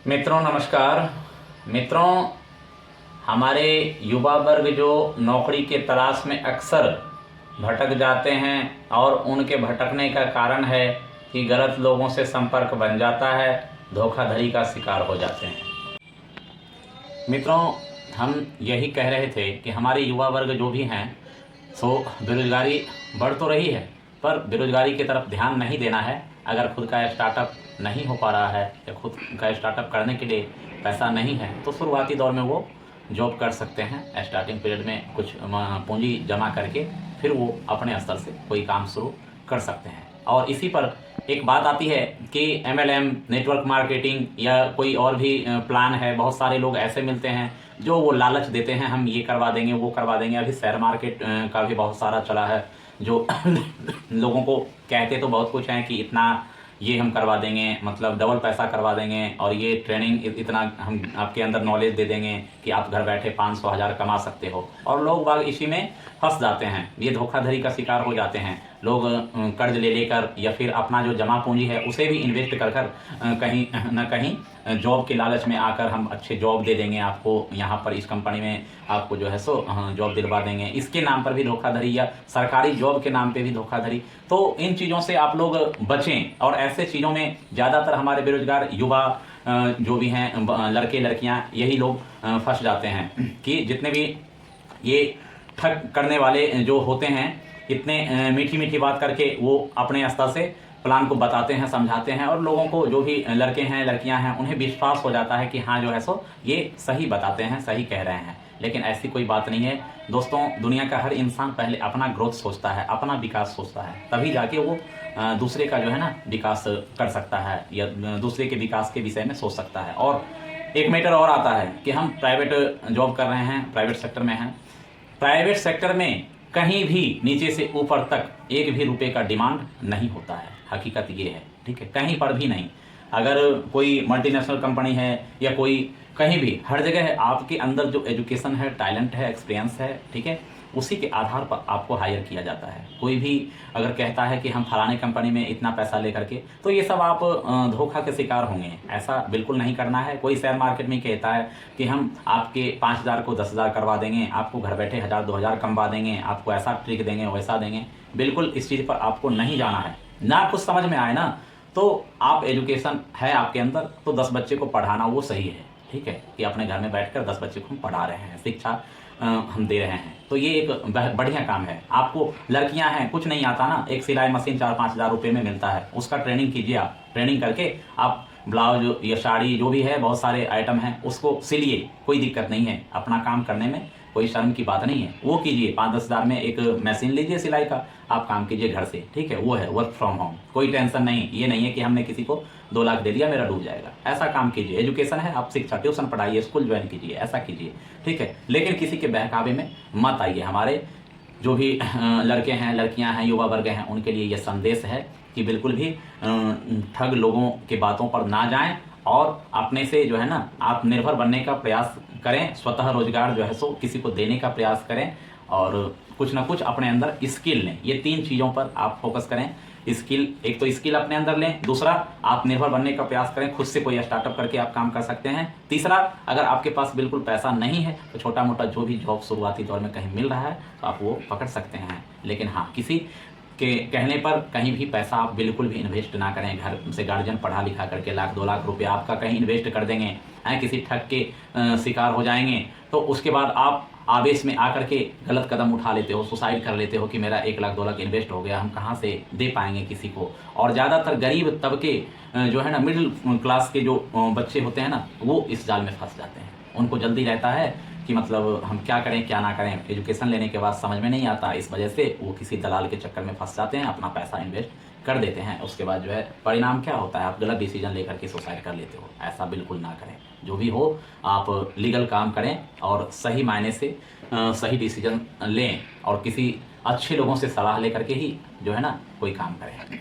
मित्रों नमस्कार। मित्रों, हमारे युवा वर्ग जो नौकरी के तलाश में अक्सर भटक जाते हैं और उनके भटकने का कारण है कि गलत लोगों से संपर्क बन जाता है, धोखाधड़ी का शिकार हो जाते हैं। मित्रों, हम यही कह रहे थे कि हमारे युवा वर्ग जो भी हैं सो बेरोजगारी बढ़ तो रही है, पर बेरोजगारी की तरफ ध्यान नहीं देना है। अगर खुद का स्टार्टअप नहीं हो पा रहा है या खुद का स्टार्टअप करने के लिए पैसा नहीं है तो शुरुआती दौर में वो जॉब कर सकते हैं। स्टार्टिंग पीरियड में कुछ पूंजी जमा करके फिर वो अपने स्तर से कोई काम शुरू कर सकते हैं। और इसी पर एक बात आती है कि MLM, नेटवर्क मार्केटिंग या कोई और भी प्लान है। बहुत सारे लोग ऐसे मिलते हैं जो वो लालच देते हैं, हम ये करवा देंगे वो करवा देंगे। अभी शेयर मार्केट का भी बहुत सारा चला है, जो लोगों को कहते तो बहुत कुछ हैं कि इतना ये हम करवा देंगे, मतलब डबल पैसा करवा देंगे, और ये ट्रेनिंग इतना हम आपके अंदर नॉलेज दे देंगे कि आप घर बैठे 500-1000 कमा सकते हो। और लोग बाग इसी में फंस जाते हैं, ये धोखाधड़ी का शिकार हो जाते हैं। लोग कर्ज ले लेकर या फिर अपना जो जमा पूंजी है उसे भी इन्वेस्ट कर कहीं न कहीं जॉब के लालच में आकर हम अच्छे जॉब दे देंगे आपको, यहाँ पर इस कंपनी में आपको जो है सो जॉब दिलवा देंगे, इसके नाम पर भी धोखाधड़ी या सरकारी जॉब के नाम पे भी धोखाधड़ी। तो इन चीज़ों से आप लोग बचें। और ऐसे चीज़ों में ज़्यादातर हमारे बेरोजगार युवा जो भी हैं, लड़के लड़कियां, यही लोग फंस जाते हैं कि जितने भी ये ठग करने वाले जो होते हैं, इतने मीठी मीठी बात करके वो अपने स्तर से प्लान को बताते हैं, समझाते हैं, और लोगों को, जो भी लड़के हैं लड़कियां हैं, उन्हें विश्वास हो जाता है कि हाँ जो है सो ये सही बताते हैं, सही कह रहे हैं। लेकिन ऐसी कोई बात नहीं है दोस्तों। दुनिया का हर इंसान पहले अपना ग्रोथ सोचता है, अपना विकास सोचता है, तभी जाके वो दूसरे का जो है ना विकास कर सकता है या दूसरे के विकास के विषय में सोच सकता है। और एक मैटर और आता है कि हम प्राइवेट जॉब कर रहे हैं, प्राइवेट सेक्टर में हैं। प्राइवेट सेक्टर में कहीं भी नीचे से ऊपर तक एक भी रुपए का डिमांड नहीं होता है। हकीकत ये है, ठीक है, कहीं पर भी नहीं। अगर कोई मल्टीनेशनल कंपनी है या कोई कहीं भी, हर जगह है, आपके अंदर जो एजुकेशन है, टैलेंट है, एक्सपीरियंस है, ठीक है, उसी के आधार पर आपको हायर किया जाता है। कोई भी अगर कहता है कि हम फलाने कंपनी में इतना पैसा लेकर के, तो ये सब आप धोखा के शिकार होंगे। ऐसा बिल्कुल नहीं करना है। कोई शेयर मार्केट में कहता है कि हम आपके 5000 को 10,000 करवा देंगे, आपको घर बैठे 1000-2000 कमवा देंगे, आपको ऐसा ट्रिक देंगे, वैसा देंगे। बिल्कुल इस चीज़ पर आपको नहीं जाना है। ना कुछ समझ में आए ना, तो आप एजुकेशन है आपके अंदर, तो 10 बच्चे को पढ़ाना वो सही है, ठीक है, कि अपने घर में बैठकर 10 बच्चे को हम पढ़ा रहे हैं, शिक्षा हम दे रहे हैं, तो ये एक बढ़िया काम है। आपको लड़कियां हैं, कुछ नहीं आता ना, एक सिलाई मशीन 4-5 हज़ार रुपये में मिलता है, उसका ट्रेनिंग कीजिए। आप ट्रेनिंग करके आप ब्लाउज या साड़ी जो भी है, बहुत सारे आइटम हैं, उसको सिलिए, कोई दिक्कत नहीं है। अपना काम करने में कोई शर्म की बात नहीं है, वो कीजिए। 5-10 हज़ार में एक मशीन लीजिए सिलाई का, आप काम कीजिए घर से, ठीक है, वो है वर्क फ्रॉम होम। कोई टेंशन नहीं, ये नहीं है कि हमने किसी को 2 लाख दे दिया मेरा डूब जाएगा। ऐसा काम कीजिए। एजुकेशन है, आप शिक्षा, ट्यूशन पढ़ाइए, स्कूल ज्वाइन कीजिए, ऐसा कीजिए, ठीक है। लेकिन किसी के बहकावे में मत आइए। हमारे जो भी लड़के हैं, लड़कियां हैं, युवा वर्ग हैं, उनके लिए यह संदेश है कि बिल्कुल भी ठग लोगों के बातों पर ना जाएं और अपने से जो है ना आत्मनिर्भर बनने का प्रयास करें। स्वतः रोजगार जो है सो किसी को देने का प्रयास करें और कुछ ना कुछ अपने अंदर स्किल लें। ये 3 चीज़ों पर आप फोकस करें। स्किल, एक तो स्किल अपने अंदर लें, दूसरा आत्मनिर्भर बनने का प्रयास करें, खुद से कोई स्टार्टअप करके आप काम कर सकते हैं। तीसरा, अगर आपके पास बिल्कुल पैसा नहीं है तो छोटा मोटा जो भी जॉब शुरुआती दौर में कहीं मिल रहा है तो आप वो पकड़ सकते हैं। लेकिन हाँ, किसी के कहने पर कहीं भी पैसा आप बिल्कुल भी इन्वेस्ट ना करें। घर से गार्जियन पढ़ा लिखा करके 1-2 लाख रुपए आपका कहीं इन्वेस्ट कर देंगे, किसी ठग के शिकार हो जाएंगे, तो उसके बाद आप आवेश में आकर के गलत कदम उठा लेते हो, सुसाइड कर लेते हो कि मेरा 1 लाख 2 लाख इन्वेस्ट हो गया, हम कहाँ से दे पाएंगे किसी को। और ज़्यादातर गरीब तबके जो है ना, मिडिल क्लास के जो बच्चे होते हैं ना, वो इस जाल में फंस जाते हैं। उनको जल्दी रहता है कि मतलब हम क्या करें क्या ना करें, एजुकेशन लेने के बाद समझ में नहीं आता, इस वजह से वो किसी दलाल के चक्कर में फंस जाते हैं, अपना पैसा इन्वेस्ट कर देते हैं। उसके बाद जो है परिणाम क्या होता है, आप गलत डिसीजन लेकर के सुसाइड कर लेते हो। ऐसा बिल्कुल ना करें। जो भी हो आप लीगल काम करें और सही मायने से सही डिसीजन लें और किसी अच्छे लोगों से सलाह लेकर के ही जो है ना कोई काम करें।